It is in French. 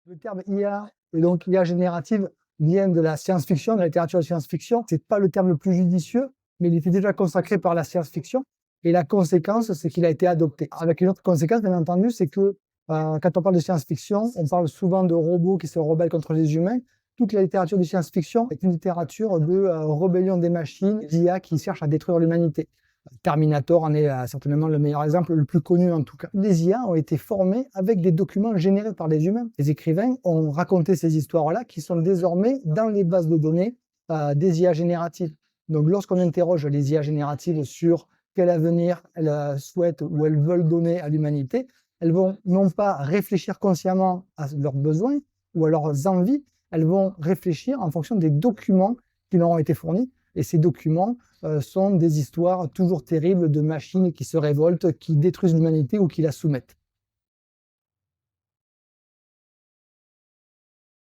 Le terme IA et donc IA générative vient de la science-fiction, de la littérature de science-fiction. C'est pas le terme le plus judicieux, mais il était déjà consacré par la science-fiction. Et la conséquence, c'est qu'il a été adopté. Avec une autre conséquence, bien entendu, c'est que quand on parle de science-fiction, on parle souvent de robots qui se rebellent contre les humains. Toute la littérature de science-fiction est une littérature de rébellion des machines, d'IA qui cherchent à détruire l'humanité. Terminator en est certainement le meilleur exemple, le plus connu en tout cas. Les IA ont été formés avec des documents générés par les humains. Les écrivains ont raconté ces histoires-là qui sont désormais dans les bases de données des IA génératives. Donc lorsqu'on interroge les IA génératives sur quel avenir elles souhaitent ou elles veulent donner à l'humanité, elles vont non pas réfléchir consciemment à leurs besoins ou à leurs envies, elles vont réfléchir en fonction des documents qui leur ont été fournis. Et ces documents sont des histoires toujours terribles de machines qui se révoltent, qui détruisent l'humanité ou qui la soumettent.